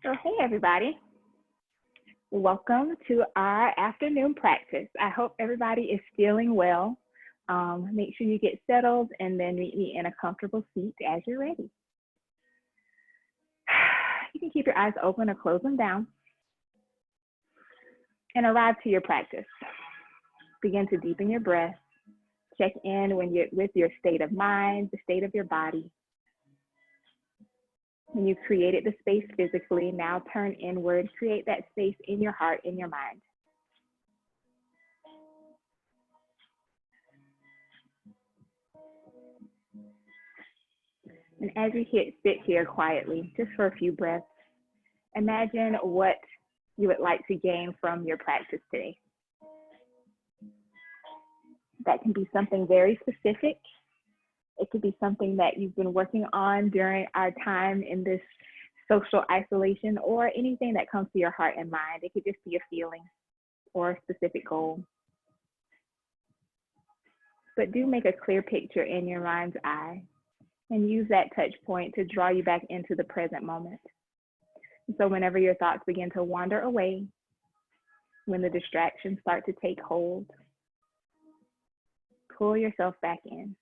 So hey everybody, welcome to our afternoon practice. I hope everybody is feeling well. Make sure you get settled and then meet me in a comfortable seat as you're ready. You can keep your eyes open or close them down and arrive to your practice. Begin to deepen your breath. Check in with your state of mind, the state of your body. When you've created the space physically, now turn inward, create that space in your heart, in your mind. And as you sit here quietly, just for a few breaths, imagine what you would like to gain from your practice today. That can be something very specific. It could be something that you've been working on during our time in this social isolation, or anything that comes to your heart and mind. It could just be a feeling or a specific goal. But do make a clear picture in your mind's eye and use that touch point to draw you back into the present moment. So whenever your thoughts begin to wander away, when the distractions start to take hold, pull yourself back in.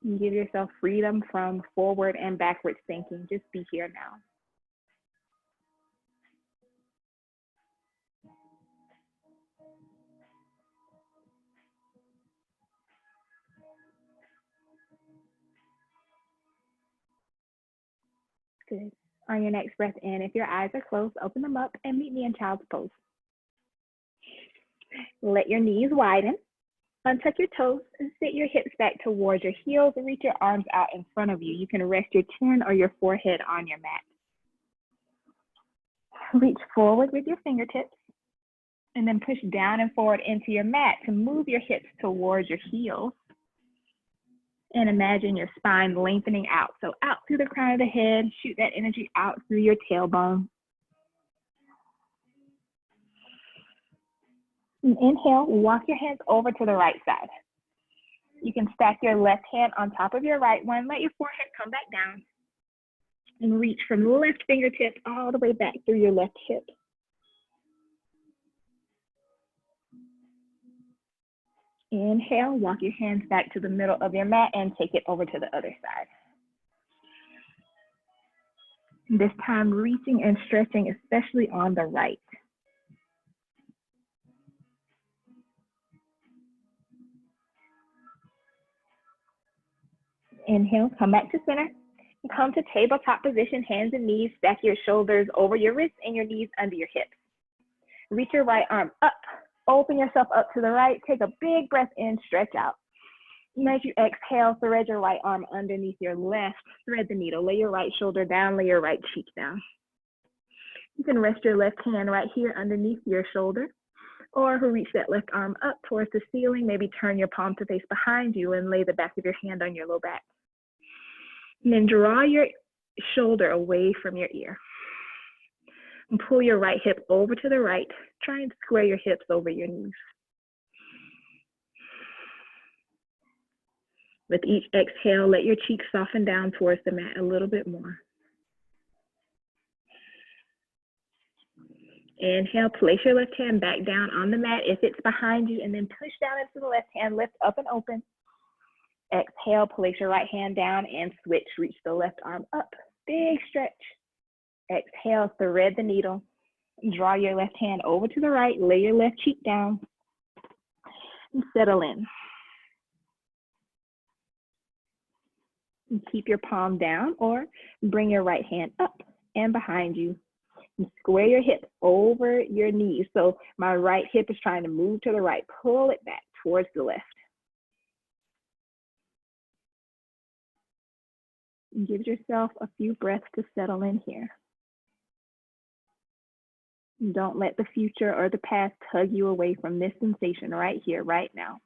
And give yourself freedom from forward and backwards thinking. Just be here now. Good. On your next breath in, if your eyes are closed, open them up and meet me in child's pose. Let your knees widen. Untuck your toes and sit your hips back towards your heels and reach your arms out in front of you. You can rest your chin or your forehead on your mat. Reach forward with your fingertips and then push down and forward into your mat to move your hips towards your heels. And imagine your spine lengthening out. So out through the crown of the head, shoot that energy out through your tailbone. And inhale, walk your hands over to the right side. You can stack your left hand on top of your right one. Let your forehead come back down. And reach from the left fingertip all the way back through your left hip. Inhale, walk your hands back to the middle of your mat and take it over to the other side. This time, reaching and stretching, especially on the right. Inhale, come back to center. Come to tabletop position, hands and knees. Stack your shoulders over your wrists and your knees under your hips. Reach your right arm up. Open yourself up to the right. Take a big breath in, stretch out. And as you exhale, thread your right arm underneath your left. Thread the needle. Lay your right shoulder down. Lay your right cheek down. You can rest your left hand right here underneath your shoulder, or reach that left arm up towards the ceiling. Maybe turn your palm to face behind you and lay the back of your hand on your low back. And then draw your shoulder away from your ear. And pull your right hip over to the right. Try and square your hips over your knees. With each exhale, let your cheeks soften down towards the mat a little bit more. Inhale, place your left hand back down on the mat if it's behind you, and then push down into the left hand, lift up and open. Exhale, place your right hand down and switch. Reach the left arm up, big stretch. Exhale, thread the needle. Draw your left hand over to the right, lay your left cheek down, and settle in. And keep your palm down or bring your right hand up and behind you. And square your hips over your knees. So my right hip is trying to move to the right. Pull it back towards the left. And give yourself a few breaths to settle in here. And don't let the future or the past tug you away from this sensation right here, right now.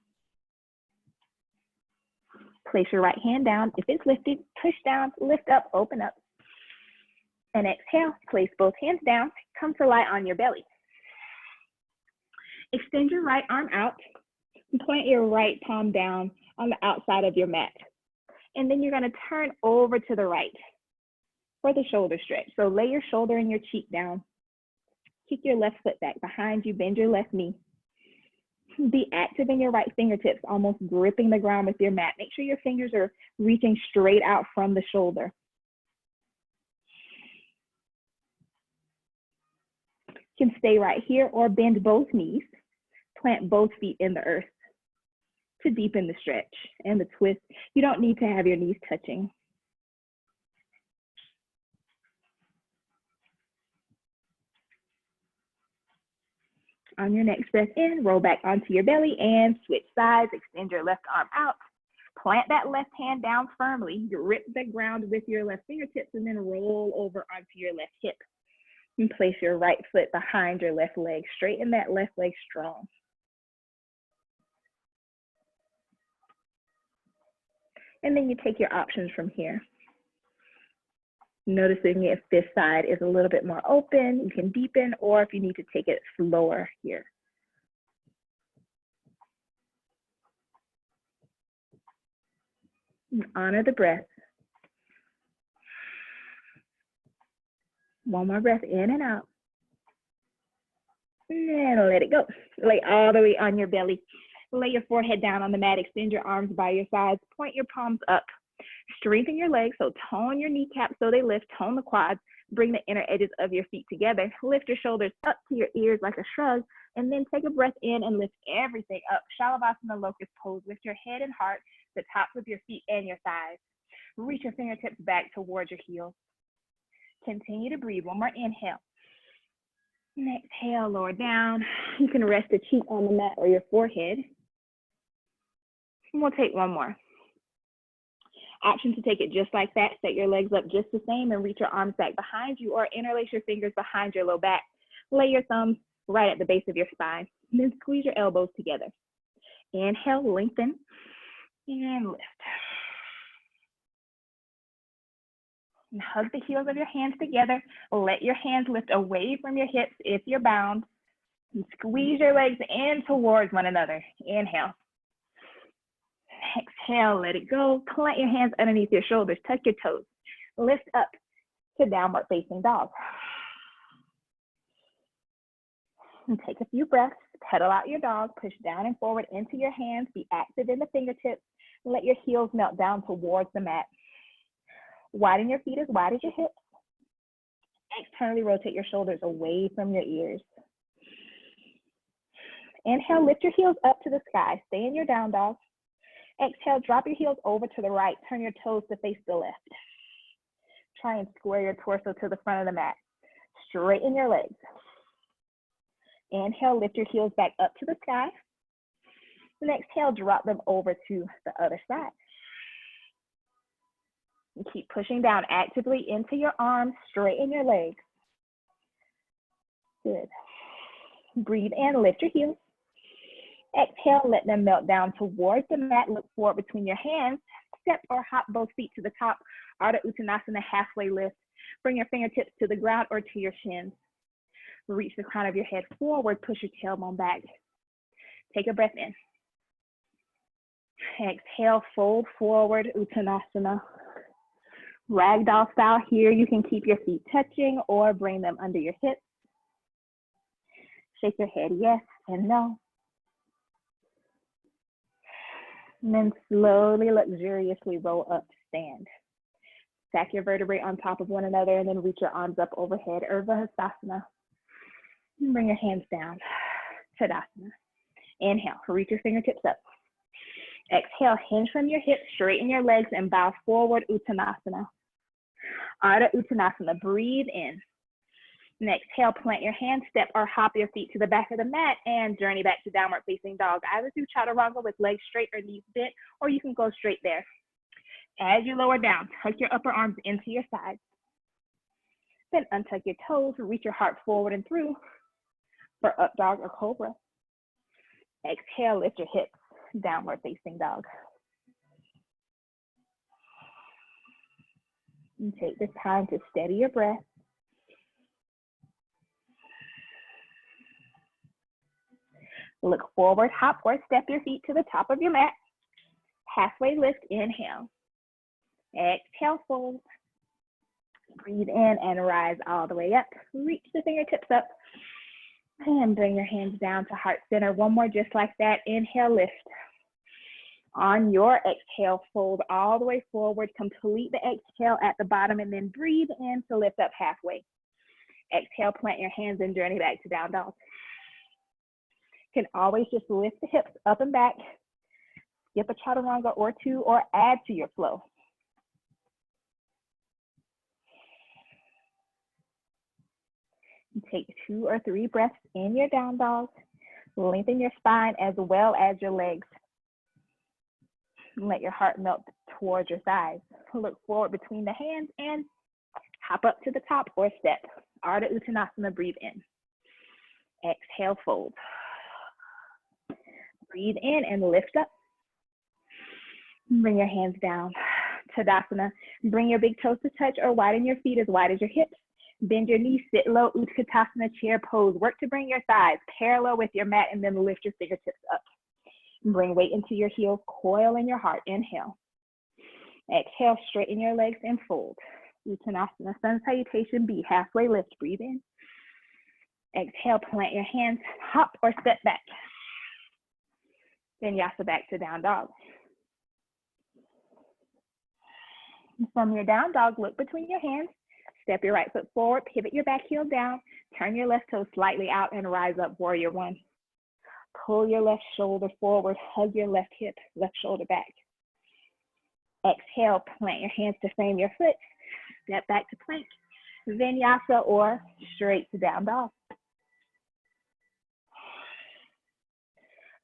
Place your right hand down. If it's lifted, push down, lift up, open up. And exhale, place both hands down. Come to lie on your belly. Extend your right arm out and point your right palm down on the outside of your mat. And then you're going to turn over to the right. for the shoulder stretch. So lay your shoulder and your cheek down. Kick your left foot back behind you, bend your left knee. Be active in your right fingertips, almost gripping the ground with your mat. Make sure your fingers are reaching straight out from the shoulder. You can stay right here or bend both knees. Plant both feet in the earth to deepen the stretch and the twist. You don't need to have your knees touching. On your next breath in, roll back onto your belly and switch sides. Extend your left arm out. Plant that left hand down firmly. Grip the ground with your left fingertips and then roll over onto your left hip. And place your right foot behind your left leg. Straighten that left leg strong. And then you take your options from here. Noticing if this side is a little bit more open, you can deepen, or if you need to take it slower here. And honor the breath. One more breath in and out. And let it go. Lay all the way on your belly. Lay your forehead down on the mat. Extend your arms by your sides. Point your palms up. Strengthen your legs, so tone your kneecaps so they lift. Tone the quads. Bring the inner edges of your feet together. Lift your shoulders up to your ears like a shrug. And then take a breath in and lift everything up. Shalabhasana locust pose. Lift your head and heart, the tops of your feet and your thighs. Reach your fingertips back towards your heels. Continue to breathe. One more inhale. And exhale, lower down. You can rest a cheek on the mat or your forehead. And we'll take one more. Option to take it just like that. Set your legs up just the same and reach your arms back behind you or interlace your fingers behind your low back. Lay your thumbs right at the base of your spine. And then squeeze your elbows together. Inhale, lengthen, and lift. And hug the heels of your hands together. Let your hands lift away from your hips if you're bound. And squeeze your legs in towards one another. Inhale. Exhale, let it go. Plant your hands underneath your shoulders. Tuck your toes. Lift up to downward facing dog. And take a few breaths. Pedal out your dog. Push down and forward into your hands. Be active in the fingertips. Let your heels melt down towards the mat. Widen your feet as wide as your hips. Externally rotate your shoulders away from your ears. Inhale, lift your heels up to the sky. Stay in your down dog. Exhale, drop your heels over to the right. Turn your toes to face the left. Try and square your torso to the front of the mat. Straighten your legs. Inhale, lift your heels back up to the sky. And exhale, drop them over to the other side. And keep pushing down actively into your arms. Straighten your legs. Good. Breathe in, lift your heels. Exhale, let them melt down towards the mat. Look forward between your hands. Step or hop both feet to the top. Ardha Uttanasana, halfway lift. Bring your fingertips to the ground or to your shins. Reach the crown of your head forward. Push your tailbone back. Take a breath in. Exhale, fold forward, Uttanasana. Ragdoll style here. You can keep your feet touching or bring them under your hips. Shake your head yes and no. And then slowly, luxuriously roll up to stand. Stack your vertebrae on top of one another and then reach your arms up overhead, Urdhva Hastasana. And bring your hands down, Tadasana. Inhale, reach your fingertips up. Exhale, hinge from your hips, straighten your legs and bow forward, Uttanasana. Ardha Uttanasana, breathe in. And exhale, plant your hands, step or hop your feet to the back of the mat and journey back to downward facing dog. Either do chaturanga with legs straight or knees bent, or you can go straight there. As you lower down, tuck your upper arms into your sides. Then untuck your toes, reach your heart forward and through for up dog or cobra. Exhale, lift your hips, downward facing dog. And take this time to steady your breath. Look forward, hop or step your feet to the top of your mat. Halfway lift, inhale. Exhale, fold. Breathe in and rise all the way up. Reach the fingertips up and bring your hands down to heart center. One more just like that. Inhale, lift. On your exhale, fold all the way forward. Complete the exhale at the bottom and then breathe in to lift up halfway. Exhale, plant your hands and journey back to down dog. You can always just lift the hips up and back. Skip a chaturanga or two or add to your flow. Take 2 or 3 breaths in your down dog. Lengthen your spine as well as your legs. Let your heart melt towards your thighs. Look forward between the hands and hop up to the top or step. Ardha Uttanasana, breathe in. Exhale, fold. Breathe in and lift up. Bring your hands down. Tadasana. Bring your big toes to touch or widen your feet as wide as your hips. Bend your knees, sit low, Utkatasana, chair pose. Work to bring your thighs parallel with your mat and then lift your fingertips up. Bring weight into your heels, coil in your heart. Inhale. Exhale, straighten your legs and fold. Uttanasana, sun salutation B, halfway lift. Breathe in. Exhale, plant your hands, hop or step back. Vinyasa back to down dog. From your down dog, look between your hands. Step your right foot forward, pivot your back heel down, turn your left toe slightly out and rise up, warrior one. Pull your left shoulder forward, hug your left hip, left shoulder back. Exhale, plant your hands to frame your foot, step back to plank, vinyasa or straight to down dog.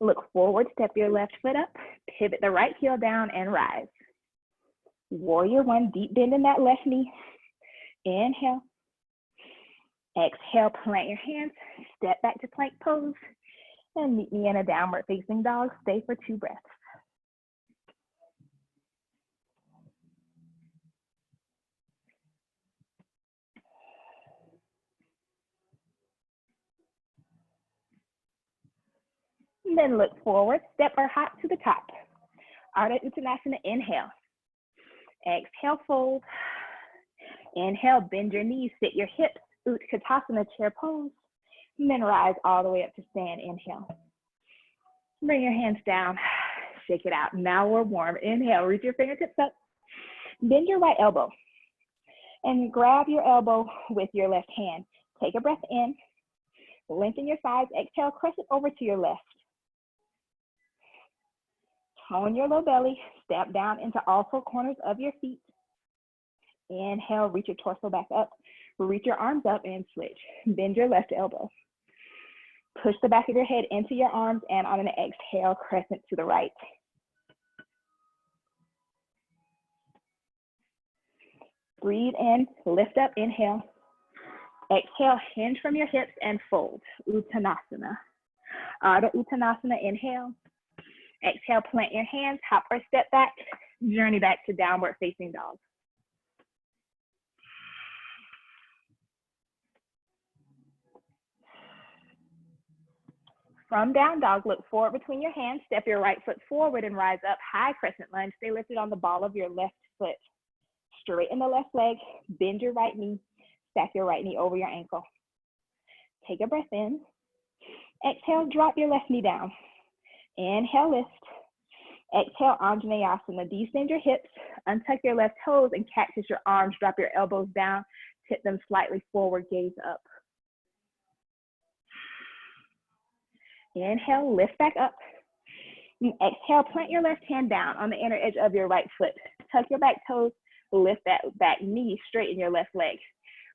Look forward, step your left foot up, pivot the right heel down and rise. Warrior one, deep bend in that left knee. Inhale. Exhale, plant your hands, step back to plank pose, and meet me in a downward facing dog. Stay for 2 breaths. And then look forward, step or hop to the top. Ardha Uttanasana, inhale. Exhale, fold. Inhale, bend your knees, sit your hips, Utkatasana, chair pose, and then rise all the way up to stand. Inhale. Bring your hands down, shake it out. Now we're warm. Inhale, reach your fingertips up, bend your right elbow, and grab your elbow with your left hand. Take a breath in, lengthen your thighs, exhale, crescent over to your left. Tone your low belly, step down into all 4 corners of your feet. Inhale, reach your torso back up. Reach your arms up and switch. Bend your left elbow. Push the back of your head into your arms and on an exhale, crescent to the right. Breathe in, lift up, inhale. Exhale, hinge from your hips and fold. Uttanasana. Ardha Uttanasana, inhale. Exhale, plant your hands, hop or step back, journey back to downward facing dog. From down dog, look forward between your hands, step your right foot forward and rise up, high crescent lunge. Stay lifted on the ball of your left foot. Straighten the left leg, bend your right knee, stack your right knee over your ankle. Take a breath in. Exhale, drop your left knee down. Inhale, lift. Exhale, Anjaneyasana. Descend your hips, untuck your left toes and cactus your arms. Drop your elbows down, tip them slightly forward, gaze up. Inhale, lift back up. And exhale, plant your left hand down on the inner edge of your right foot. Tuck your back toes, lift that back knee, straighten your left leg.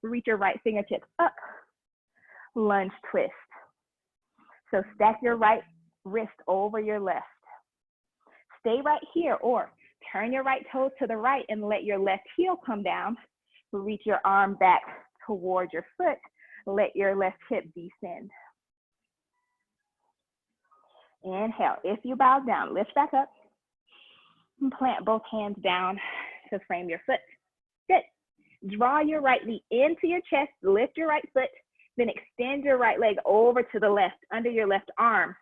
Reach your right fingertips up, lunge twist. So stack your right wrist over your left. Stay right here or turn your right toes to the right and let your left heel come down. Reach your arm back towards your foot. Let your left hip descend. Inhale. If you bow down, lift back up and plant both hands down to frame your foot. Good. Draw your right knee into your chest, lift your right foot, then extend your right leg over to the left, under your left arm.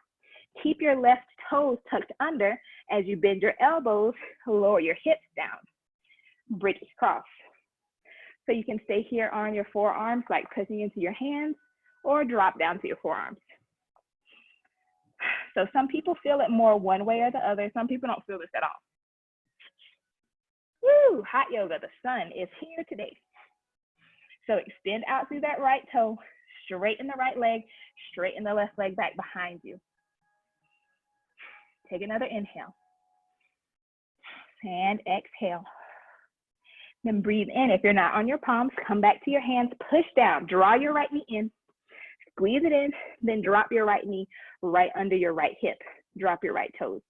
Keep your left toes tucked under as you bend your elbows, lower your hips down. Bridges cross. So you can stay here on your forearms, like pressing into your hands, or drop down to your forearms. So some people feel it more one way or the other. Some people don't feel this at all. Woo, hot yoga, the sun is here today. So extend out through that right toe, straighten the right leg, straighten the left leg back behind you. Take another inhale. And exhale. Then breathe in. If you're not on your palms, come back to your hands, push down, draw your right knee in, squeeze it in, then drop your right knee right under your right hip. Drop your right toes.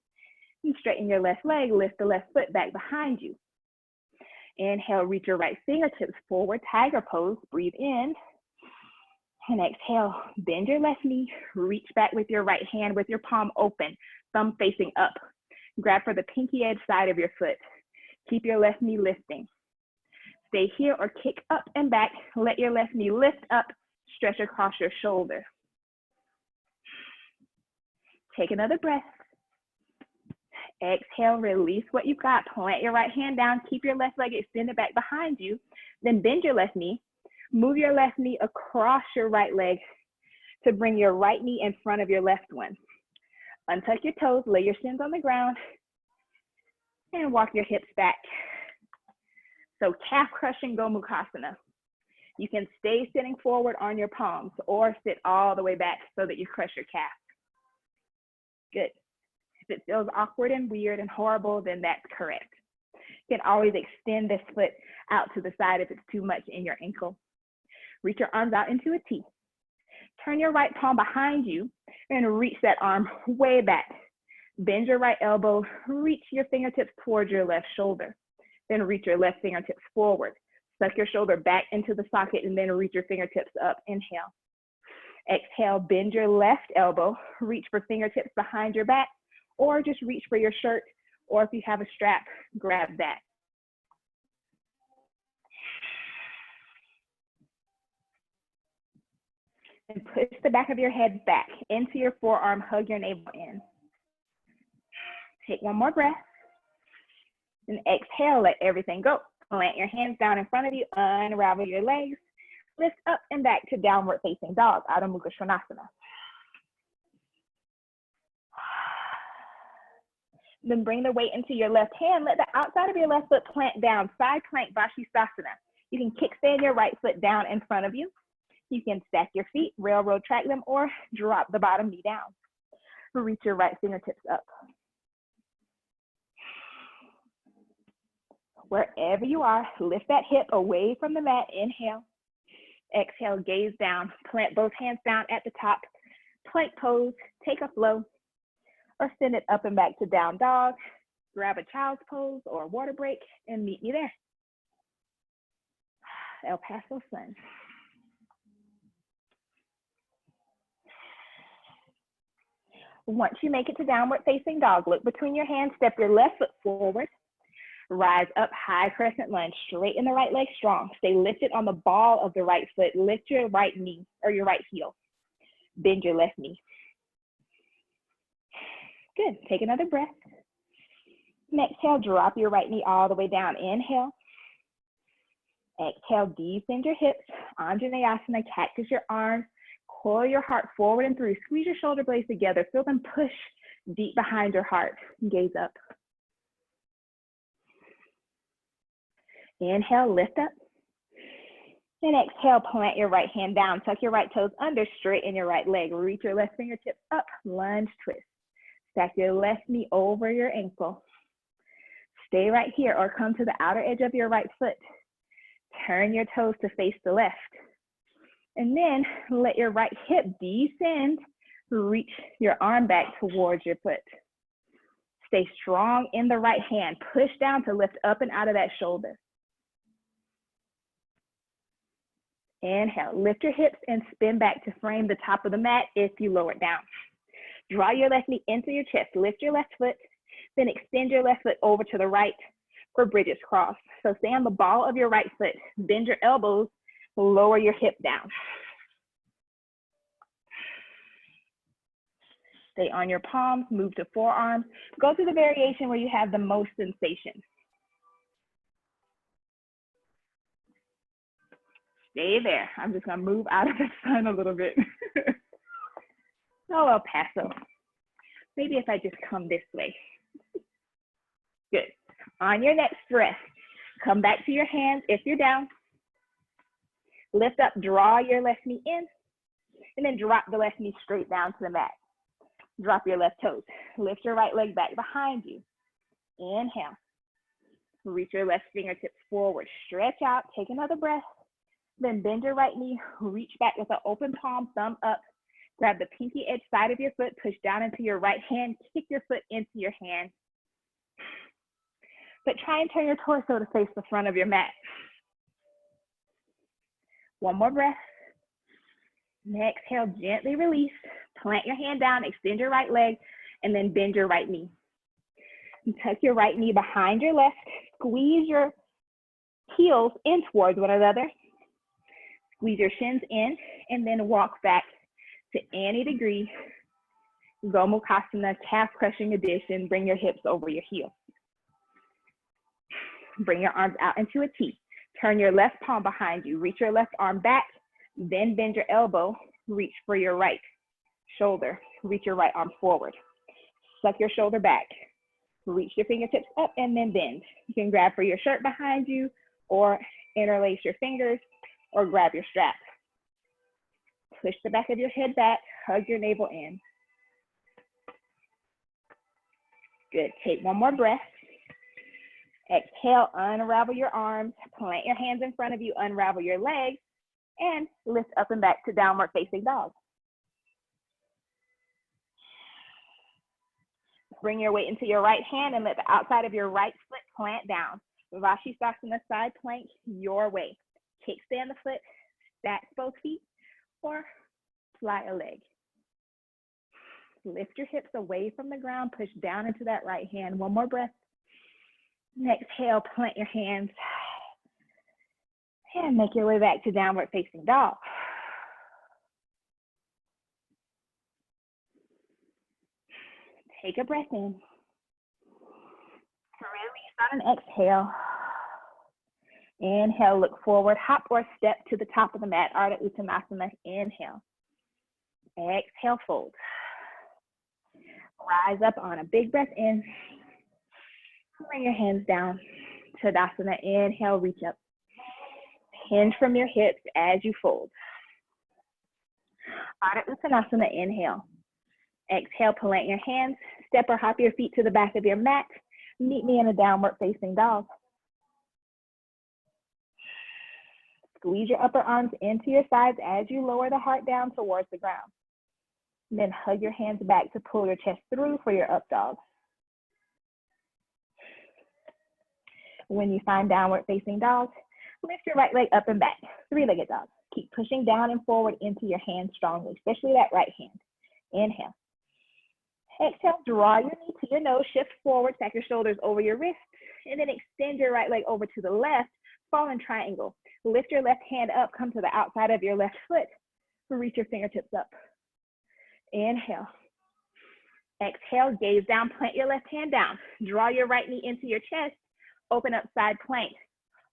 And straighten your left leg, lift the left foot back behind you. Inhale, reach your right fingertips forward, tiger pose. Breathe in. And exhale, bend your left knee, reach back with your right hand with your palm open, thumb facing up. Grab for the pinky edge side of your foot. Keep your left knee lifting. Stay here or kick up and back. Let your left knee lift up, stretch across your shoulder. Take another breath. Exhale, release what you've got. Plant your right hand down. Keep your left leg extended back behind you. Then bend your left knee. Move your left knee across your right leg to bring your right knee in front of your left one. Untuck your toes, lay your shins on the ground, and walk your hips back. So calf crushing Gomukhasana. You can stay sitting forward on your palms or sit all the way back so that you crush your calf. Good. If it feels awkward and weird and horrible, then that's correct. You can always extend this foot out to the side if it's too much in your ankle. Reach your arms out into a T. Turn your right palm behind you and reach that arm way back. Bend your right elbow, reach your fingertips towards your left shoulder. Then reach your left fingertips forward. Suck your shoulder back into the socket and then reach your fingertips up. Inhale. Exhale, bend your left elbow, reach for fingertips behind your back, or just reach for your shirt, or if you have a strap, grab that. And push the back of your head back into your forearm, hug your navel in. Take one more breath. And exhale, let everything go. Plant your hands down in front of you, unravel your legs, lift up and back to downward facing dog, Adho Mukha Svanasana. Then bring the weight into your left hand. Let the outside of your left foot plant down, side plank Vashisthasana. You can kickstand your right foot down in front of you. You can stack your feet, railroad track them, or drop the bottom knee down. Reach your right fingertips up. Wherever you are, lift that hip away from the mat. Inhale. Exhale, gaze down. Plant both hands down at the top. Plank pose, take a flow, or send it up and back to down dog. Grab a child's pose or water break and meet me there. El Paso Sun. Once you make it to downward facing dog, look between your hands, step your left foot forward, rise up, high crescent lunge, straighten the right leg strong, stay lifted on the ball of the right foot, lift your right knee or your right heel, bend your left knee. Good, take another breath. And exhale, drop your right knee all the way down. Inhale. Exhale, descend your hips, Anjaneyasana, cactus your arms, coil your heart forward and through, squeeze your shoulder blades together, feel them push deep behind your heart, gaze up. Inhale, lift up. And exhale, plant your right hand down, tuck your right toes under, straighten your right leg, reach your left fingertips up, lunge twist. Stack your left knee over your ankle. Stay right here or come to the outer edge of your right foot. Turn your toes to face the left. And then let your right hip descend, reach your arm back towards your foot. Stay strong in the right hand, push down to lift up and out of that shoulder. Inhale, lift your hips and spin back to frame the top of the mat if you lower it down. Draw your left knee into your chest, lift your left foot, then extend your left foot over to the right for bridges cross. So stay on the ball of your right foot, bend your elbows, lower your hip down. Stay on your palms, move to forearms. Go through the variation where you have the most sensation. Stay there. I'm just gonna move out of the sun a little bit. Oh, El Paso. Maybe if I just come this way. Good. On your next breath, come back to your hands if you're down. Lift up, draw your left knee in, and then drop the left knee straight down to the mat. Drop your left toes. Lift your right leg back behind you. Inhale. Reach your left fingertips forward. Stretch out. Take another breath. Then bend your right knee. Reach back with an open palm, thumb up. Grab the pinky edge side of your foot. Push down into your right hand. Kick your foot into your hand. But try and turn your torso to face the front of your mat. One more breath. Exhale, gently release. Plant your hand down, extend your right leg, and then bend your right knee. Tuck your right knee behind your left. Squeeze your heels in towards one another. Squeeze your shins in, and then walk back to any degree. Gomukhasana, calf crushing addition. Bring your hips over your heels. Bring your arms out into a T. Turn your left palm behind you. Reach your left arm back. Then bend your elbow. Reach for your right shoulder. Reach your right arm forward. Suck your shoulder back. Reach your fingertips up and then bend. You can grab for your shirt behind you or interlace your fingers or grab your strap. Push the back of your head back. Hug your navel in. Good. Take one more breath. Exhale, unravel your arms. Plant your hands in front of you. Unravel your legs. And lift up and back to downward facing dog. Bring your weight into your right hand and let the outside of your right foot plant down. Vashisthasana, side plank, your way. Kickstand the foot, stack both feet, or fly a leg. Lift your hips away from the ground, push down into that right hand. One more breath. Exhale, plant your hands. And make your way back to downward facing dog. Take a breath in. Release on an exhale. Inhale, look forward, hop or step to the top of the mat, Ardha Uttanasana. Inhale. Exhale, fold. Rise up on a big breath in. Bring your hands down. Tadasana. Inhale, reach up. Hinge from your hips as you fold. Ardha Uttanasana. Inhale. Exhale, plant your hands. Step or hop your feet to the back of your mat. Meet me in a downward facing dog. Squeeze your upper arms into your sides as you lower the heart down towards the ground. Then hug your hands back to pull your chest through for your up dog. When you find downward facing dog, lift your right leg up and back, three-legged dog. Keep pushing down and forward into your hands strongly, especially that right hand. Inhale. Exhale, draw your knee to your nose, shift forward, stack your shoulders over your wrists, and then extend your right leg over to the left, fall in triangle. Lift your left hand up, come to the outside of your left foot, reach your fingertips up. Inhale. Exhale, gaze down, plant your left hand down. Draw your right knee into your chest, open up side plank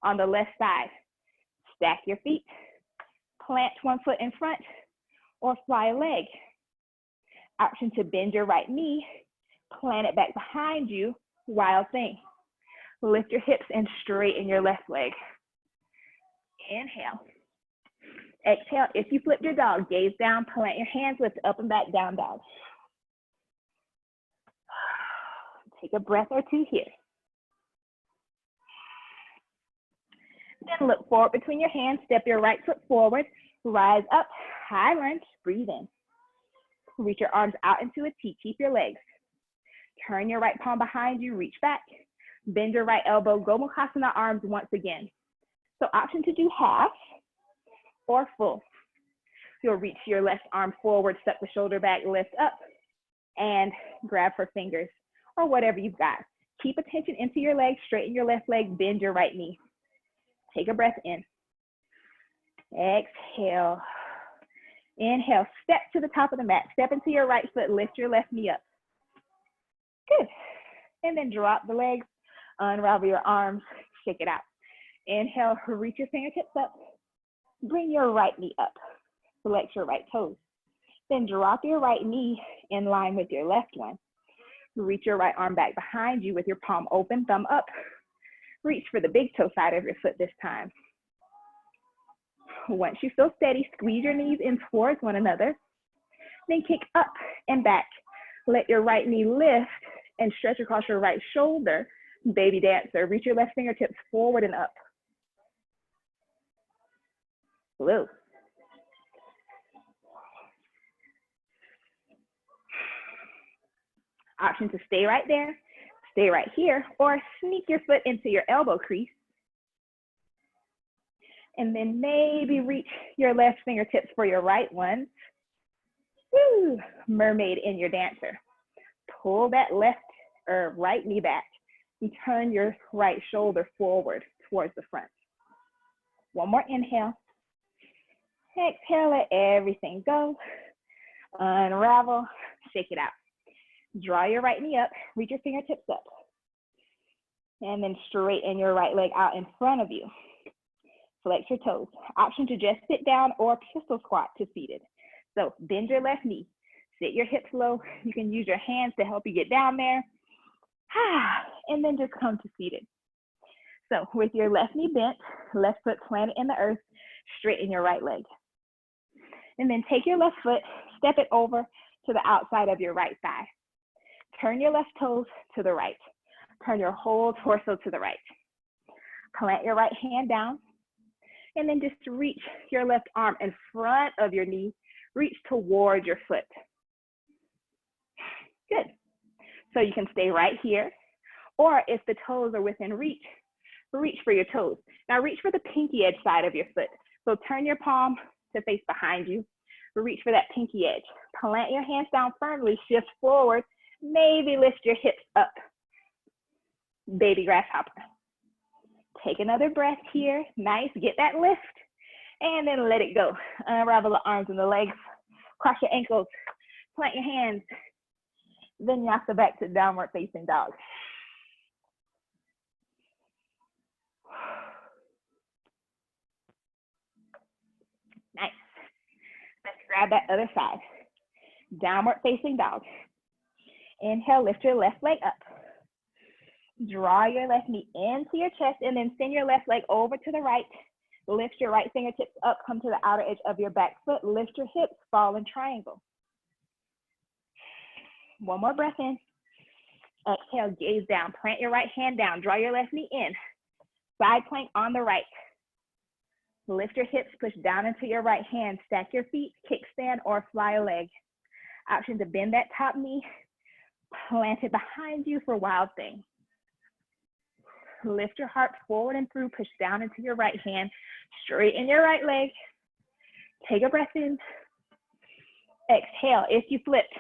on the left side. Stack your feet, plant one foot in front, or fly a leg. Option to bend your right knee, plant it back behind you, wild thing. Lift your hips and straighten your left leg. Inhale. Exhale, if you flip your dog, gaze down, plant your hands, lift up and back, down dog. Take a breath or two here. Then look forward between your hands, step your right foot forward, rise up, high lunge, breathe in. Reach your arms out into a T, keep your legs. Turn your right palm behind you, reach back. Bend your right elbow, Gomukhasana arms once again. So option to do half or full. You'll reach your left arm forward, step the shoulder back, lift up, and grab for fingers or whatever you've got. Keep attention into your legs, straighten your left leg, bend your right knee. Take a breath in. Exhale. Inhale, step to the top of the mat. Step into your right foot, lift your left knee up. Good. And then drop the legs, unravel your arms, shake it out. Inhale, reach your fingertips up. Bring your right knee up. Flex your right toes. Then drop your right knee in line with your left one. Reach your right arm back behind you with your palm open, thumb up. Reach for the big toe side of your foot this time. Once you feel steady, squeeze your knees in towards one another. Then kick up and back. Let your right knee lift and stretch across your right shoulder. Baby dancer. Reach your left fingertips forward and up. Blue. Option to stay right there, stay right here, or sneak your foot into your elbow crease. And then maybe reach your left fingertips for your right one. Woo! Mermaid in your dancer. Pull that left or right knee back and turn your right shoulder forward towards the front. One more inhale. Exhale, let everything go. Unravel, shake it out. Draw your right knee up, reach your fingertips up. And then straighten your right leg out in front of you. Flex your toes. Option to just sit down or pistol squat to seated. So bend your left knee, sit your hips low. You can use your hands to help you get down there. And then just come to seated. So with your left knee bent, left foot planted in the earth, straighten your right leg. And then take your left foot, step it over to the outside of your right thigh. Turn your left toes to the right. Turn your whole torso to the right. Plant your right hand down. And then just reach your left arm in front of your knee. Reach toward your foot. Good. So you can stay right here. Or if the toes are within reach, reach for your toes. Now reach for the pinky edge side of your foot. So turn your palm to face behind you. Reach for that pinky edge. Plant your hands down firmly, shift forward. Maybe lift your hips up. Baby grasshopper. Take another breath here. Nice, get that lift. And then let it go. Unravel the arms and the legs. Cross your ankles. Plant your hands. Vinyasa back to downward facing dog. Nice. Let's grab that other side. Downward facing dog. Inhale, lift your left leg up. Draw your left knee into your chest and then send your left leg over to the right. Lift your right fingertips up, come to the outer edge of your back foot. Lift your hips, fall in triangle. One more breath in. Exhale, gaze down. Plant your right hand down. Draw your left knee in. Side plank on the right. Lift your hips, push down into your right hand. Stack your feet, kickstand, or fly a leg. Option to bend that top knee. Plant it behind you for wild thing. Lift your heart forward and through. Push down into your right hand. Straighten your right leg. Take a breath in. Exhale. If you flipped,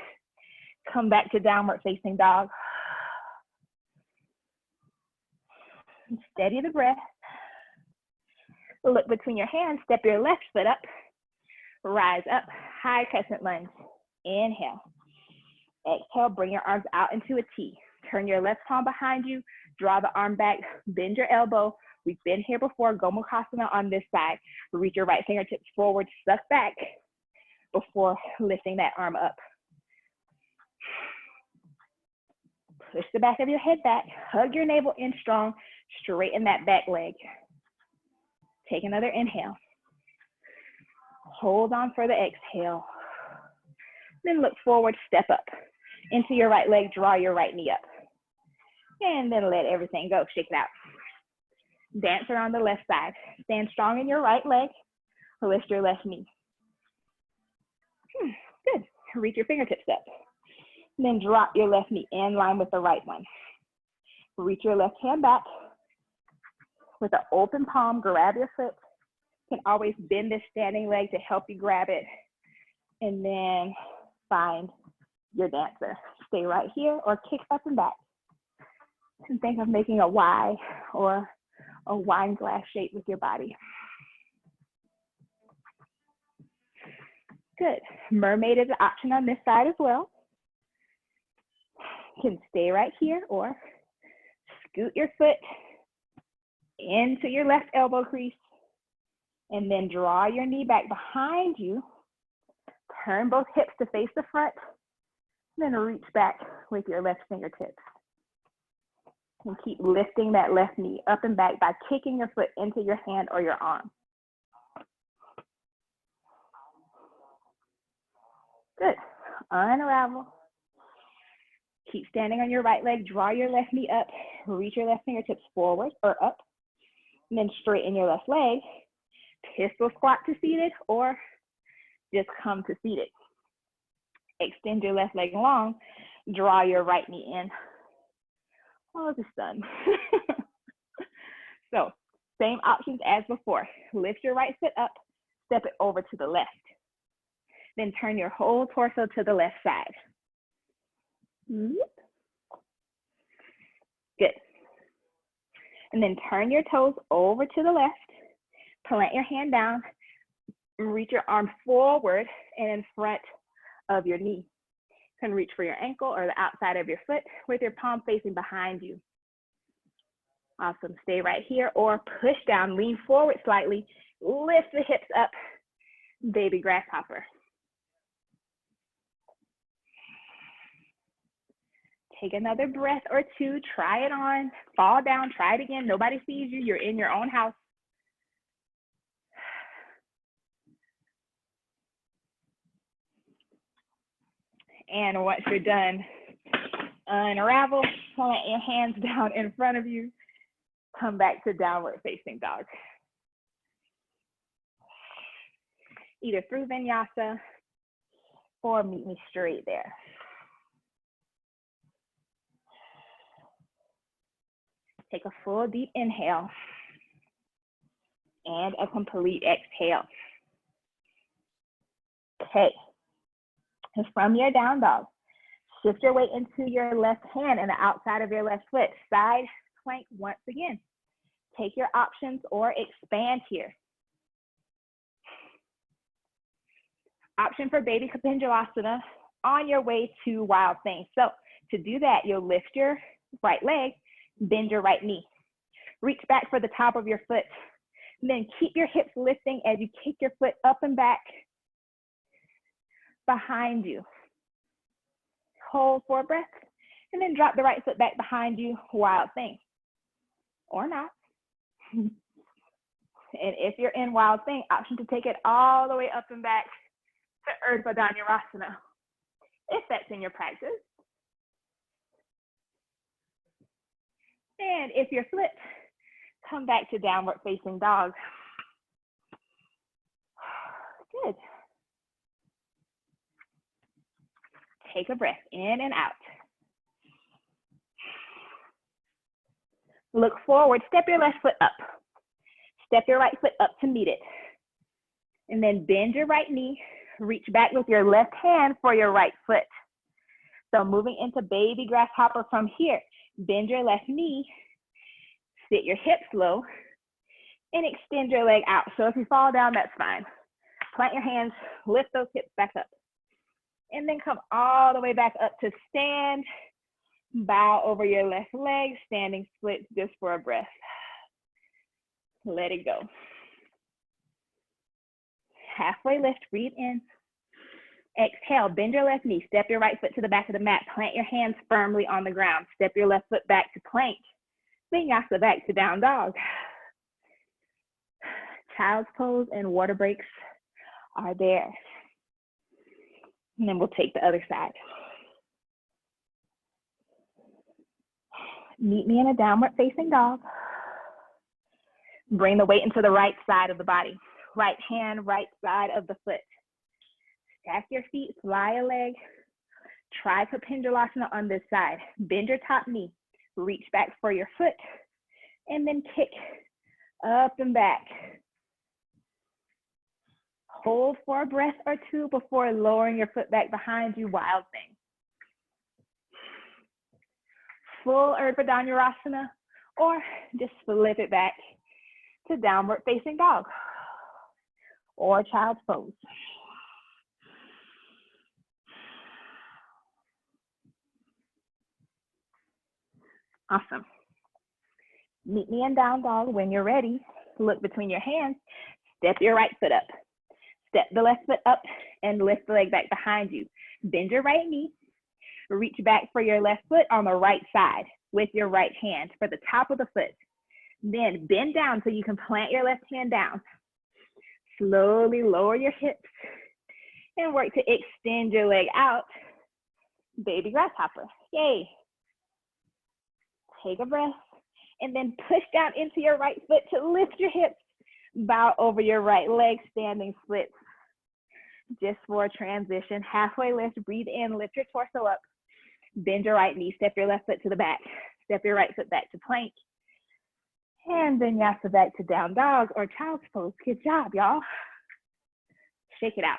come back to downward facing dog. Steady the breath. Look between your hands. Step your left foot up. Rise up. High crescent lunge. Inhale. Exhale. Bring your arms out into a T. Turn your left palm behind you. Draw the arm back. Bend your elbow. We've been here before. Gomukhasana on this side. Reach your right fingertips forward. Suck back before lifting that arm up. Push the back of your head back. Hug your navel in strong. Straighten that back leg. Take another inhale. Hold on for the exhale. Then look forward, step up. Into your right leg, draw your right knee up. And then let everything go, shake it out. Dancer on the left side. Stand strong in your right leg. Lift your left knee. Good. Reach your fingertips up. Then drop your left knee in line with the right one. Reach your left hand back. With an open palm, grab your foot. You can always bend this standing leg to help you grab it. And then find your dancer. Stay right here or kick up and back. And think of making a Y or a wine glass shape with your body. Good. Mermaid is an option on this side as well. You can stay right here or scoot your foot into your left elbow crease. And then draw your knee back behind you. Turn both hips to face the front. Then reach back with your left fingertips. And keep lifting that left knee up and back by kicking your foot into your hand or your arm. Good. Unravel. Keep standing on your right leg. Draw your left knee up. Reach your left fingertips forward or up. And then straighten your left leg. Pistol squat to seated or just come to seated. Extend your left leg long. Draw your right knee in. Almost done. So, same options as before. Lift your right foot up. Step it over to the left. Then turn your whole torso to the left side. Good. And then turn your toes over to the left. Plant your hand down. Reach your arm forward and in front of your knee. You can reach for your ankle or the outside of your foot with your palm facing behind you. Awesome. Stay right here or push down. Lean forward slightly. Lift the hips up. Baby grasshopper. Take another breath or two. Try it on. Fall down. Try it again. Nobody sees you. You're in your own house. And once you're done, unravel, plant your hands down in front of you. Come back to downward facing dog. Either through vinyasa or meet me straight there. Take a full deep inhale and a complete exhale. Okay. And from your down dog, shift your weight into your left hand and the outside of your left foot. Side plank once again. Take your options or expand here. Option for baby Kapinjalasana on your way to wild thing. So to do that, you'll lift your right leg, bend your right knee. Reach back for the top of your foot. And then keep your hips lifting as you kick your foot up and back behind you. Hold for a breath, and then drop the right foot back behind you, wild thing. Or not. And if you're in wild thing, option to take it all the way up and back to Urdhva Dhanurasana, if that's in your practice. And if you're flipped, come back to downward facing dog. Good. Take a breath in and out. Look forward, step your left foot up. Step your right foot up to meet it. And then bend your right knee, reach back with your left hand for your right foot. So moving into baby grasshopper from here, bend your left knee, sit your hips low, and extend your leg out. So if you fall down, that's fine. Plant your hands, lift those hips back up. And then come all the way back up to stand. Bow over your left leg, standing splits just for a breath. Let it go. Halfway lift, breathe in. Exhale, bend your left knee, step your right foot to the back of the mat, plant your hands firmly on the ground, step your left foot back to plank, vinyasa back to down dog. Child's pose and water breaks are there. And then we'll take the other side. Meet me in a downward facing dog. Bring the weight into the right side of the body. Right hand, right side of the foot. Stack your feet, fly a leg. Try Kapinjalasana on this side. Bend your top knee. Reach back for your foot. And then kick up and back. Hold for a breath or two before lowering your foot back behind you, wild thing. Full Urdhva Dhanurasana, or just flip it back to downward facing dog or child's pose. Awesome. Meet me in down dog when you're ready. Look between your hands, Step your right foot up. Step the left foot up and lift the leg back behind you. Bend your right knee. Reach back for your left foot on the right side with your right hand for the top of the foot. Then bend down so you can plant your left hand down. Slowly lower your hips and work to extend your leg out. Baby grasshopper. Yay. Take a breath and then push down into your right foot to lift your hips. Bow over your right leg, standing splits. Just for a transition, halfway lift, breathe in, lift your torso up. Bend your right knee, step your left foot to the back. Step your right foot back to plank. And vinyasa back to down dog or child's pose. Good job, y'all. Shake it out.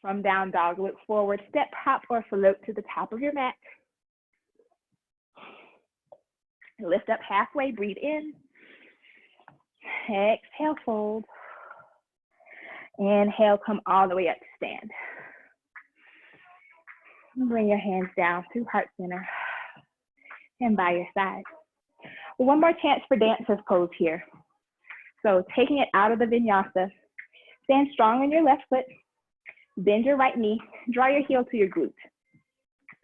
From down dog, look forward, step, hop, or float to the top of your mat. Lift up halfway, breathe in. Exhale, fold. Inhale, come all the way up to stand. Bring your hands down through heart center and by your side. One more chance for dancer's pose here. So taking it out of the vinyasa, stand strong on your left foot, bend your right knee, draw your heel to your glute.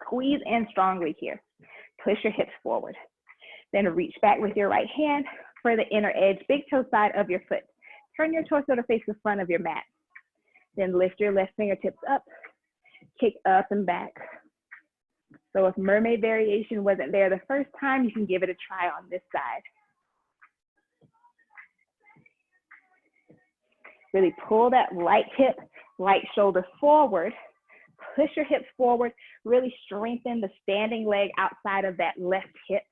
Squeeze in strongly here. Push your hips forward. Then reach back with your right hand for the inner edge, big toe side of your foot. Turn your torso to face the front of your mat. Then lift your left fingertips up, kick up and back. So if mermaid variation wasn't there the first time, you can give it a try on this side. Really pull that right hip, right shoulder forward. Push your hips forward. Really strengthen the standing leg outside of that left hip.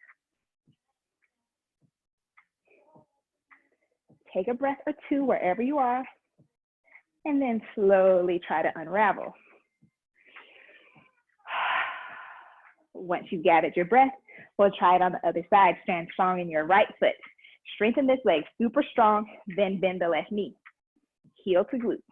Take a breath or two wherever you are, and then slowly try to unravel. Once you've gathered your breath, we'll try it on the other side. Stand strong in your right foot. Strengthen this leg super strong, then bend the left knee. Heel to glute.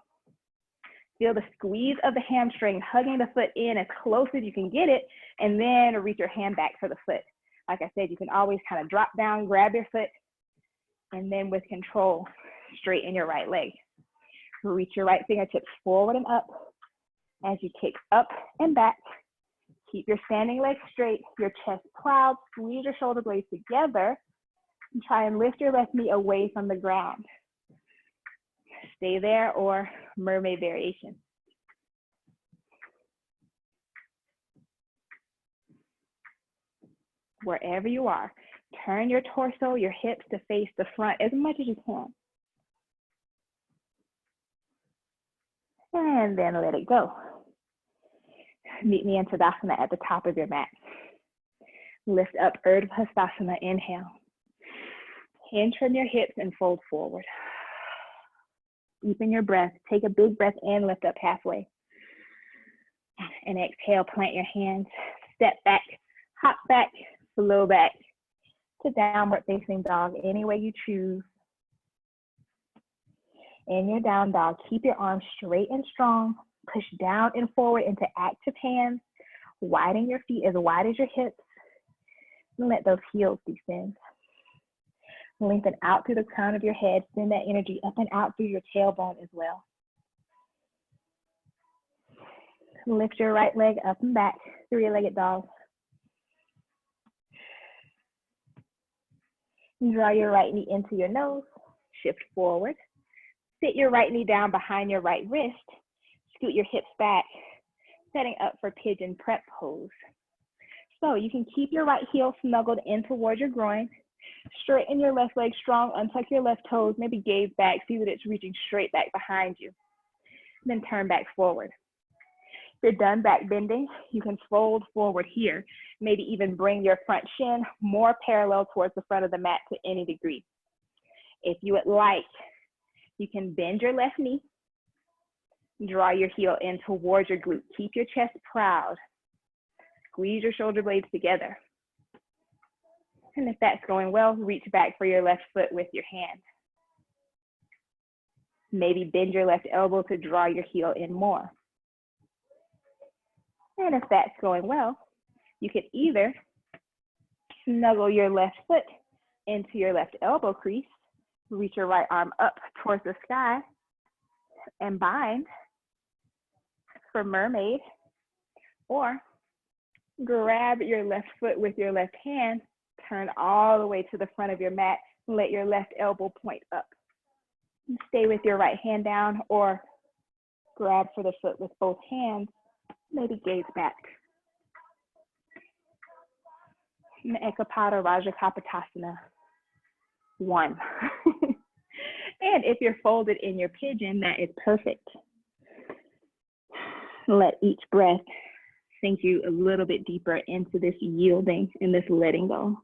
Feel the squeeze of the hamstring, hugging the foot in as close as you can get it, and then reach your hand back for the foot. Like I said, you can always kind of drop down, grab your foot, and then with control, straighten your right leg. Reach your right fingertips forward and up as you kick up and back. Keep your standing leg straight, your chest plowed, squeeze your shoulder blades together, and try and lift your left knee away from the ground. Stay there or mermaid variation. Wherever you are, turn your torso, your hips to face the front as much as you can. And then let it go. Meet me in Tadasana at the top of your mat. Lift up Urdhva Hastasana, inhale. Hinge from your hips and fold forward. Deepen your breath. Take a big breath in, lift up halfway. And exhale, plant your hands. Step back, hop back, flow back to downward facing dog, any way you choose. In your down dog, keep your arms straight and strong. Push down and forward into active hands. Widen your feet as wide as your hips. And let those heels descend. Lengthen out through the crown of your head. Send that energy up and out through your tailbone as well. Lift your right leg up and back, three-legged dog. Draw your right knee into your nose. Shift forward. Sit your right knee down behind your right wrist. Scoot your hips back, setting up for pigeon prep pose. So you can keep your right heel snuggled in towards your groin. Straighten your left leg strong, untuck your left toes, maybe gaze back, see that it's reaching straight back behind you. Then turn back forward. If you're done back bending, you can fold forward here. Maybe even bring your front shin more parallel towards the front of the mat to any degree. If you would like, you can bend your left knee. Draw your heel in towards your glute. Keep your chest proud. Squeeze your shoulder blades together. And if that's going well, reach back for your left foot with your hand. Maybe bend your left elbow to draw your heel in more. And if that's going well, you could either snuggle your left foot into your left elbow crease. Reach your right arm up towards the sky and bind for mermaid, or grab your left foot with your left hand, turn all the way to the front of your mat, and let your left elbow point up. Stay with your right hand down, or grab for the foot with both hands, maybe gaze back. Ekapada Raja Kapotasana 1. And if you're folded in your pigeon, that is perfect. Let each breath sink you a little bit deeper into this yielding and this letting go.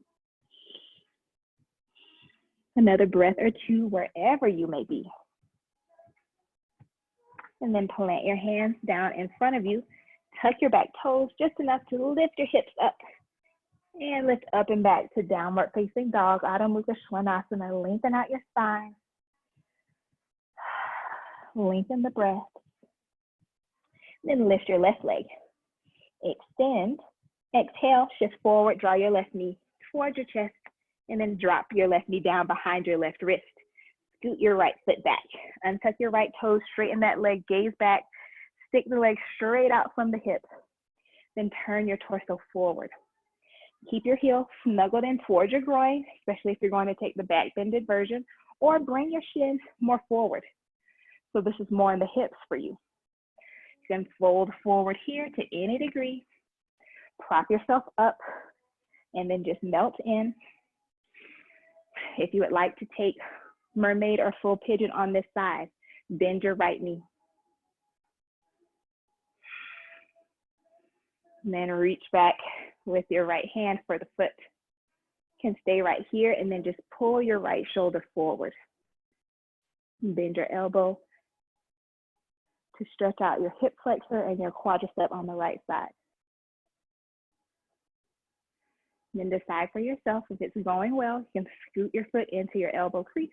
Another breath or two wherever you may be. And then plant your hands down in front of you. Tuck your back toes just enough to lift your hips up. And lift up and back to downward facing dog, Adho Mukha Svanasana. Lengthen out your spine. Lengthen the breath. Then lift your left leg. Extend. Exhale, shift forward, draw your left knee towards your chest, and then drop your left knee down behind your left wrist. Scoot your right foot back. Untuck your right toes, straighten that leg, gaze back. Stick the leg straight out from the hip. Then turn your torso forward. Keep your heel snuggled in towards your groin, especially if you're going to take the back bended version, or bring your shins more forward. So this is more in the hips for you. You can fold forward here to any degree. Prop yourself up and then just melt in. If you would like to take mermaid or full pigeon on this side, bend your right knee. And then reach back with your right hand for the foot. You can stay right here and then just pull your right shoulder forward. Bend your elbow to stretch out your hip flexor and your quadricep on the right side. Then decide for yourself if it's going well. You can scoot your foot into your elbow crease.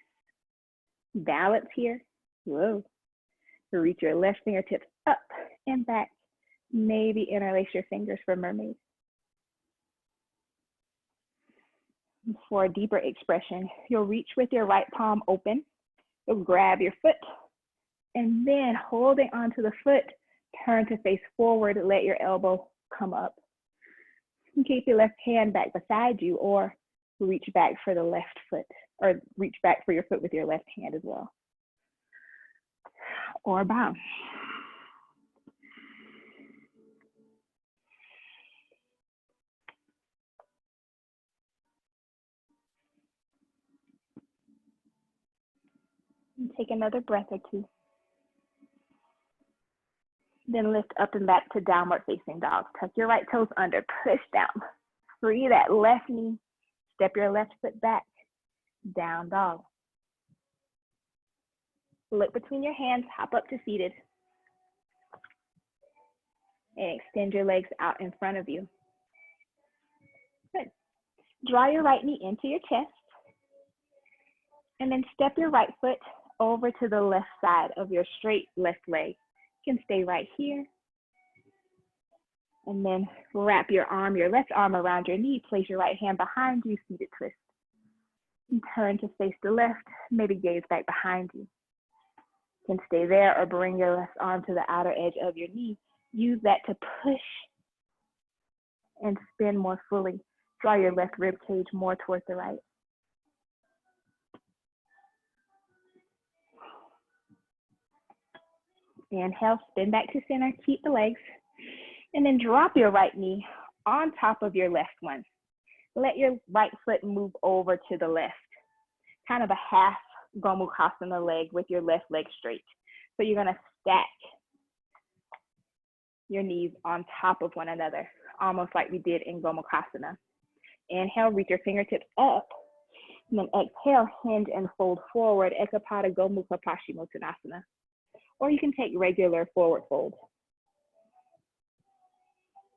Balance here. Whoa. Reach your left fingertips up and back. Maybe interlace your fingers for mermaid. For a deeper expression, you'll reach with your right palm open. You'll grab your foot, and then holding onto the foot, turn to face forward, let your elbow come up. And keep your left hand back beside you, or reach back for the left foot, or reach back for your foot with your left hand as well. Or bow. And take another breath or two. Then lift up and back to downward facing dog. Tuck your right toes under, push down. Free that left knee. Step your left foot back. Down dog. Look between your hands, hop up to seated. And extend your legs out in front of you. Good. Draw your right knee into your chest. And then step your right foot over to the left side of your straight left leg. You can stay right here. And then wrap your left arm around your knee. Place your right hand behind you, seated twist. And turn to face the left, maybe gaze back behind you. You can stay there or bring your left arm to the outer edge of your knee. Use that to push and spin more fully. Draw your left rib cage more towards the right. Inhale, spin back to center, keep the legs, and then drop your right knee on top of your left one. Let your right foot move over to the left, kind of a half Gomukhasana leg with your left leg straight. So you're gonna stack your knees on top of one another, almost like we did in Gomukhasana. Inhale, reach your fingertips up, and then exhale, hinge and fold forward, Ekapada Gomukha Paschimottanasana. Or you can take regular forward fold.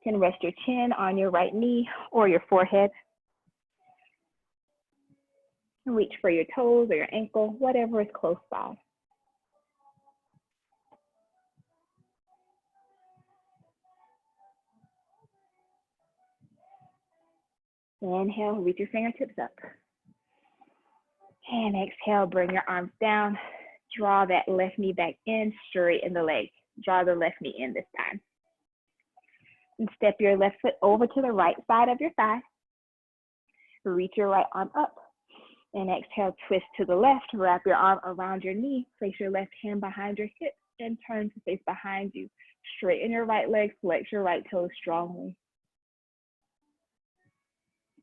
You can rest your chin on your right knee or your forehead. Reach for your toes or your ankle, whatever is close by. Inhale, reach your fingertips up. And exhale, bring your arms down. Draw that left knee back in, straighten the leg. Draw the left knee in this time. And step your left foot over to the right side of your thigh. Reach your right arm up. And exhale, twist to the left. Wrap your arm around your knee. Place your left hand behind your hip and turn to face behind you. Straighten your right leg, flex your right toes strongly.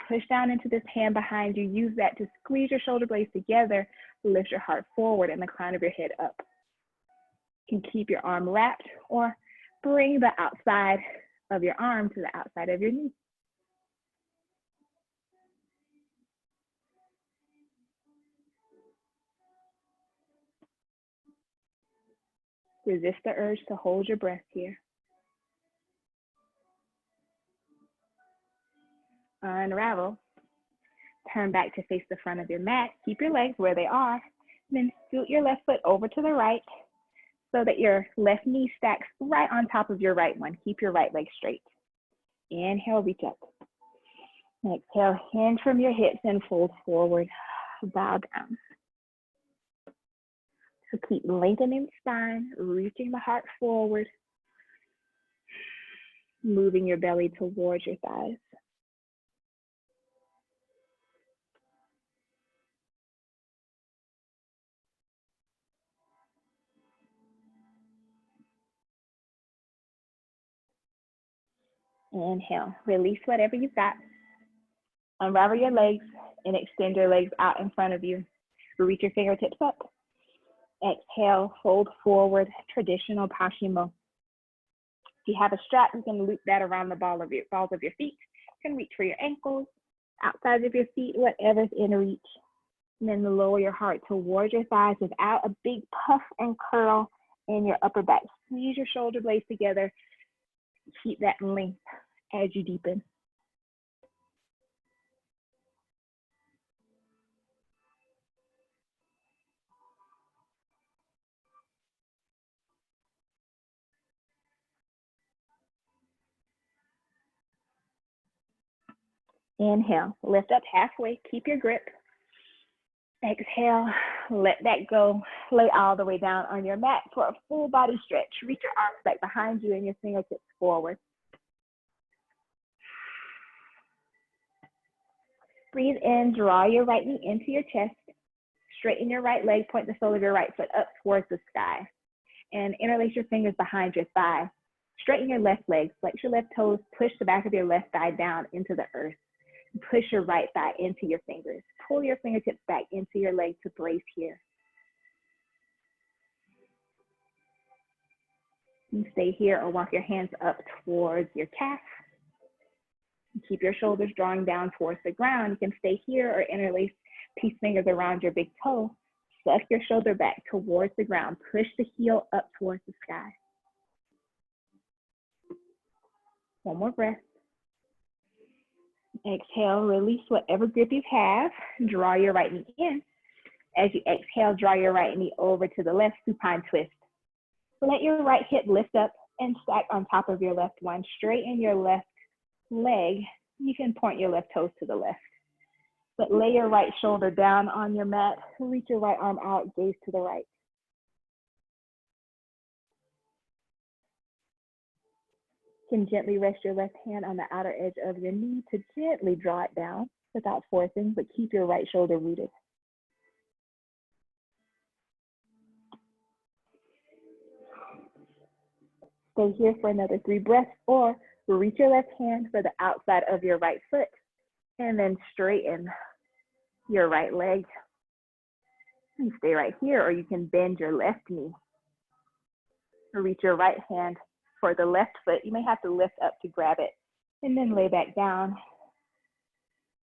Push down into this hand behind you. Use that to squeeze your shoulder blades together. Lift your heart forward and the crown of your head up. You can keep your arm wrapped or bring the outside of your arm to the outside of your knee. Resist the urge to hold your breath here. Unravel. Turn back to face the front of your mat. Keep your legs where they are. Then scoot your left foot over to the right so that your left knee stacks right on top of your right one. Keep your right leg straight. Inhale, reach up. Exhale, hinge from your hips and fold forward. Bow down. So keep lengthening the spine, reaching the heart forward, moving your belly towards your thighs. Inhale, release whatever you've got. Unravel your legs and extend your legs out in front of you. Reach your fingertips up. Exhale, fold forward, traditional Pashimo. If you have a strap, you can loop that around the balls of your feet. You can reach for your ankles, outside of your feet, whatever's in reach. And then lower your heart towards your thighs without a big puff and curl in your upper back. Squeeze your shoulder blades together. Keep that length as you deepen. Inhale, lift up halfway, keep your grip. Exhale, let that go. Lay all the way down on your mat for a full body stretch. Reach your arms back behind you and your fingertips forward. Breathe in, draw your right knee into your chest. Straighten your right leg, point the sole of your right foot up towards the sky. And interlace your fingers behind your thigh. Straighten your left leg, flex your left toes, push the back of your left thigh down into the earth. Push your right thigh into your fingers. Pull your fingertips back into your leg to brace here. You can stay here or walk your hands up towards your calf. Keep your shoulders drawing down towards the ground. You can stay here or interlace peace fingers around your big toe. Suck your shoulder back towards the ground. Push the heel up towards the sky. One more breath. Exhale, release whatever grip you have. Draw your right knee in. As you exhale, draw your right knee over to the left, supine twist. Let your right hip lift up and stack on top of your left one. Straighten your left leg. You can point your left toes to the left. But lay your right shoulder down on your mat. Reach your right arm out, gaze to the right. You can gently rest your left hand on the outer edge of your knee to gently draw it down without forcing, but keep your right shoulder rooted. Stay here for another 3 breaths, or reach your left hand for the outside of your right foot and then straighten your right leg. And stay right here, or you can bend your left knee. Reach your right hand for the left foot. You may have to lift up to grab it and then lay back down.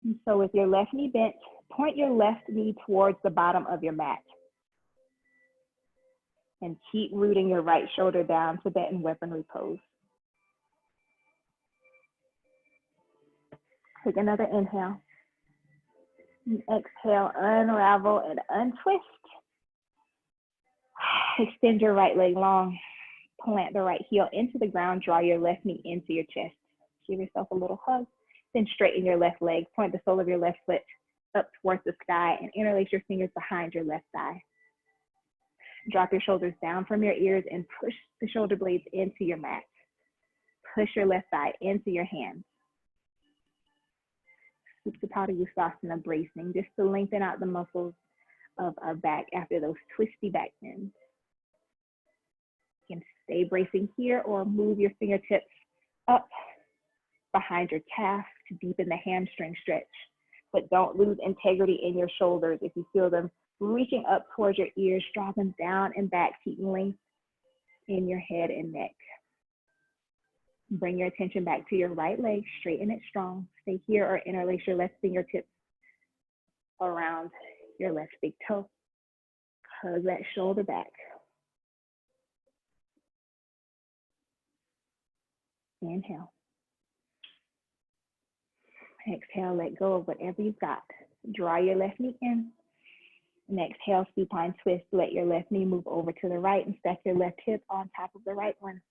And so with your left knee bent, point your left knee towards the bottom of your mat. And keep rooting your right shoulder down, Tibetan weaponry pose. Take another inhale. And exhale, unravel and untwist. Extend your right leg long. Plant the right heel into the ground. Draw your left knee into your chest. Give yourself a little hug. Then straighten your left leg. Point the sole of your left foot up towards the sky and interlace your fingers behind your left thigh. Drop your shoulders down from your ears and push the shoulder blades into your mat. Push your left thigh into your hands. Supta Uttanasana bracing, just to lengthen out the muscles of our back after those twisty back bends. You can stay bracing here or move your fingertips up behind your calf to deepen the hamstring stretch. But don't lose integrity in your shoulders. If you feel them reaching up towards your ears, draw them down and back, keeping length in your head and neck. Bring your attention back to your right leg, straighten it strong. Stay here or interlace your left fingertips around your left big toe. Hug that shoulder back. Inhale. Exhale, let go of whatever you've got. Draw your left knee in. And exhale, supine twist. Let your left knee move over to the right and stack your left hip on top of the right one.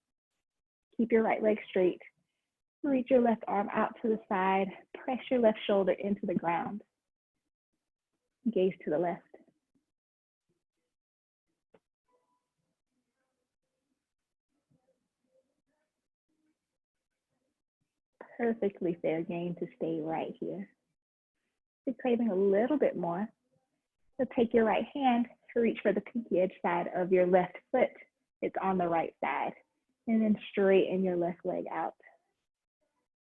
Keep your right leg straight. Reach your left arm out to the side. Press your left shoulder into the ground. Gaze to the left. Perfectly fair game to stay right here. If you're craving a little bit more, so take your right hand to reach for the pinky edge side of your left foot. It's on the right side. And then straighten your left leg out.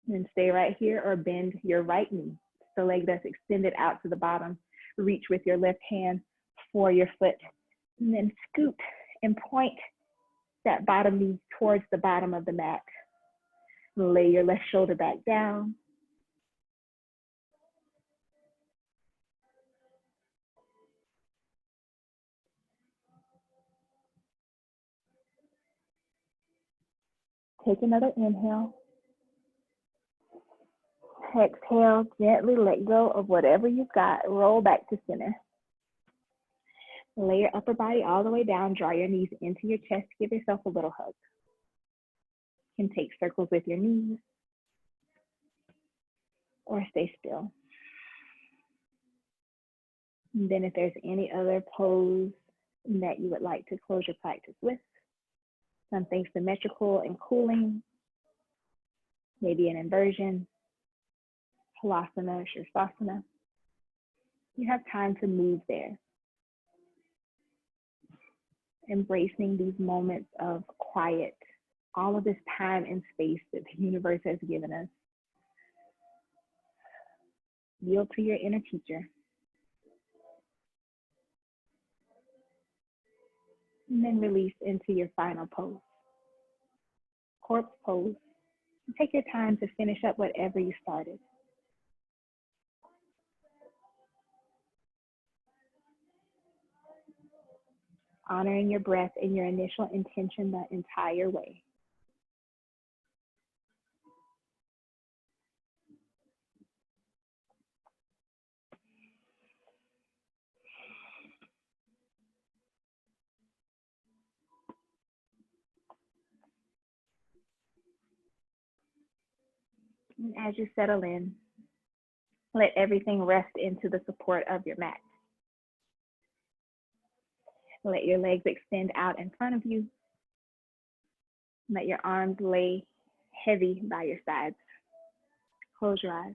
And then stay right here or bend your right knee. The leg that's extended out to the bottom. Reach with your left hand for your foot. And then scoot and point that bottom knee towards the bottom of the mat. Lay your left shoulder back down. Take another inhale. Exhale, gently let go of whatever you've got. Roll back to center. Lay your upper body all the way down. Draw your knees into your chest. Give yourself a little hug. You can take circles with your knees or stay still. And then if there's any other pose that you would like to close your practice with, something symmetrical and cooling, maybe an inversion, halasana, shirsasana. You have time to move there. Embracing these moments of quiet, all of this time and space that the universe has given us. Yield to your inner teacher. And then release into your final pose. Corpse pose. Take your time to finish up whatever you started. Honoring your breath and your initial intention the entire way. And as you settle in, let everything rest into the support of your mat. Let your legs extend out in front of you. Let your arms lay heavy by your sides. Close your eyes.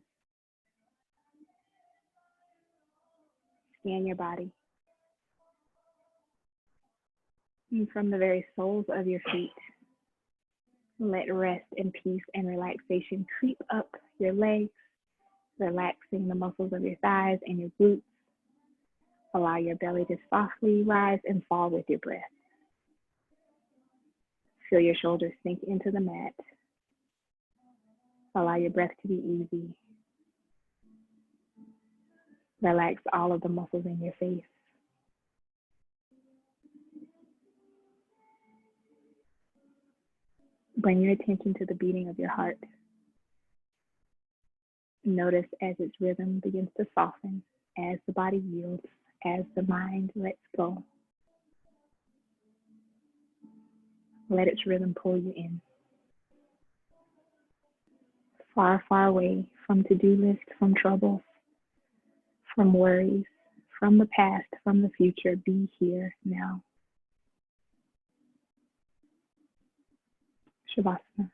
Scan your body. And from the very soles of your feet, let rest and peace and relaxation creep up your legs, relaxing the muscles of your thighs and your glutes. Allow your belly to softly rise and fall with your breath. Feel your shoulders sink into the mat. Allow your breath to be easy. Relax all of the muscles in your face. Bring your attention to the beating of your heart. Notice as its rhythm begins to soften, as the body yields, as the mind lets go. Let its rhythm pull you in. Far, far away from to-do lists, from troubles, from worries, from the past, from the future. Be here now. Shavasana.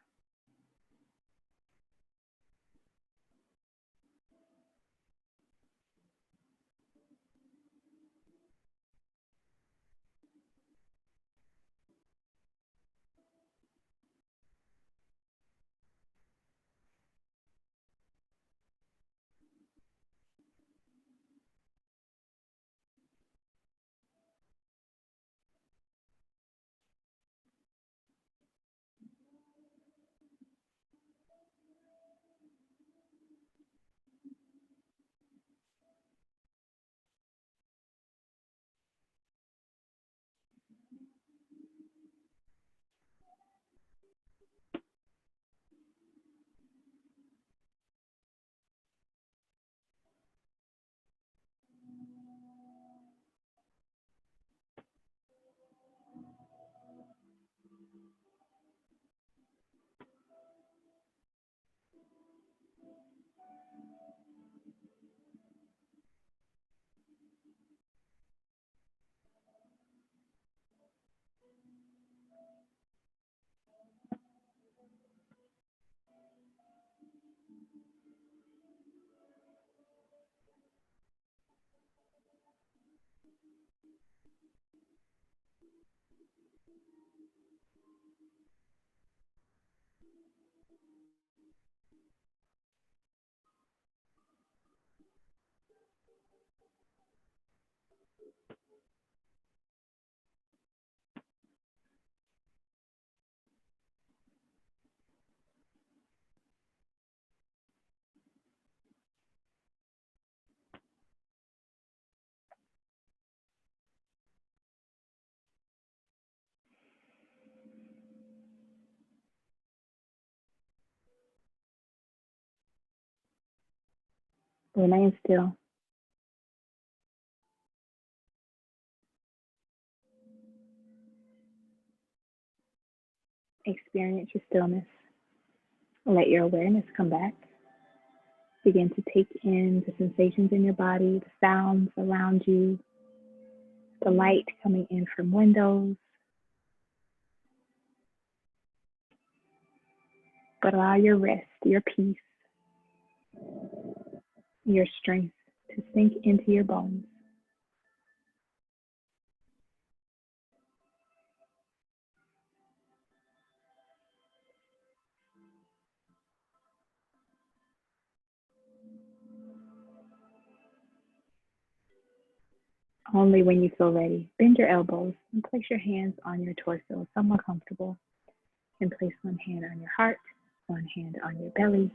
Remain still. Experience your stillness. Let your awareness come back. Begin to take in the sensations in your body, the sounds around you, the light coming in from windows. But allow your rest, your peace, your strength to sink into your bones. Only when you feel ready, bend your elbows and place your hands on your torso, somewhat comfortable, and place one hand on your heart, one hand on your belly,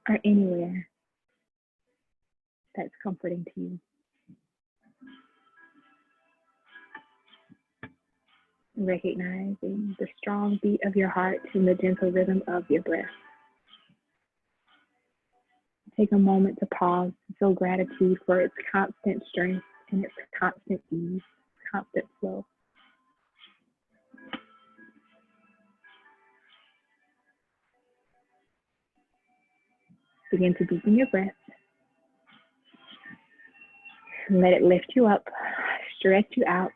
or anywhere that's comforting to you. Recognizing the strong beat of your heart and the gentle rhythm of your breath. Take a moment to pause and feel gratitude for its constant strength and its constant ease, constant flow. Begin to deepen your breath. Let it lift you up, stretch you out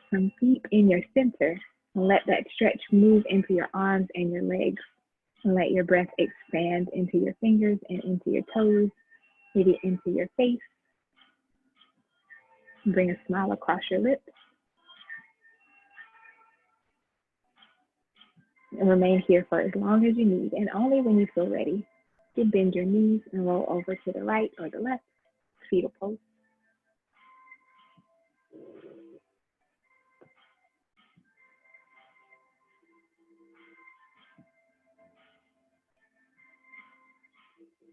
from deep in your center, and let that stretch move into your arms and your legs. And let your breath expand into your fingers and into your toes, maybe into your face. Bring a smile across your lips. And remain here for as long as you need, and only when you feel ready. You bend your knees and roll over to the right or the left, fetal pose.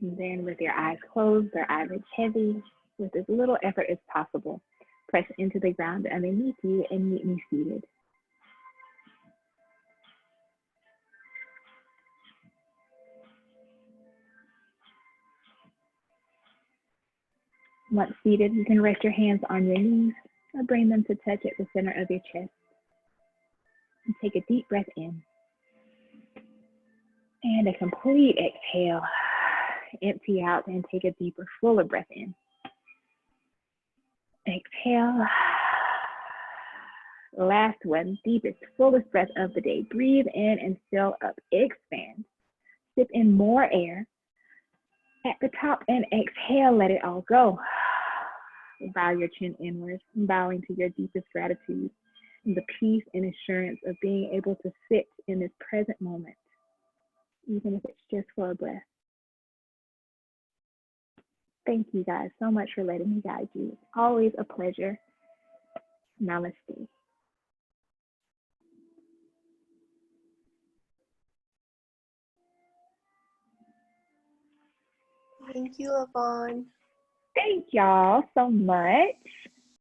And then with your eyes closed, their eyelids heavy, with as little effort as possible, press into the ground underneath you and meet me seated. Once seated, you can rest your hands on your knees or bring them to touch at the center of your chest. And take a deep breath in. And a complete exhale. Empty out and take a deeper, fuller breath in. Exhale. Last one, deepest, fullest breath of the day. Breathe in and fill up. Expand. Sip in more air. At the top and exhale, let it all go. Bow your chin inward, bowing to your deepest gratitude, and the peace and assurance of being able to sit in this present moment, even if it's just for a breath. Thank you guys so much for letting me guide you. It's always a pleasure. Namaste. Thank you, Lavon. Thank y'all so much.